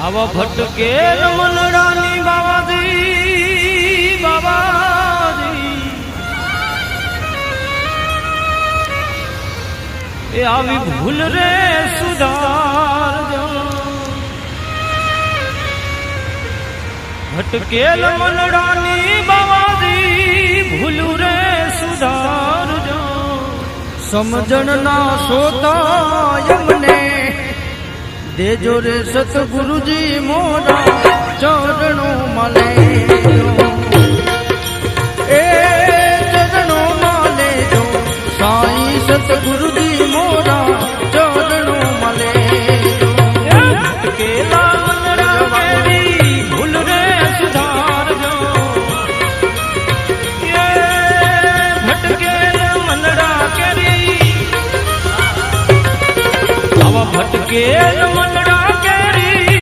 આવા ભટકે મનડાની બાવાજી બાવાજી એ આવી ભૂલ રે સુધારજો ભટકેલ મનડાની બાવાજી ભૂલ રે સુધારજો સમજણ ના સોતા યમને દેજો રે સતગુરુજી મોરા ચરણો મળે એ ચરણો મળે જો સાઈ સતગુરુજી મોરા ચરણો મળે કેલા મનડા કેરી ભૂલ રે સુધારજો એ ભટકેલ મનડા કેરી આવા ભટકેલ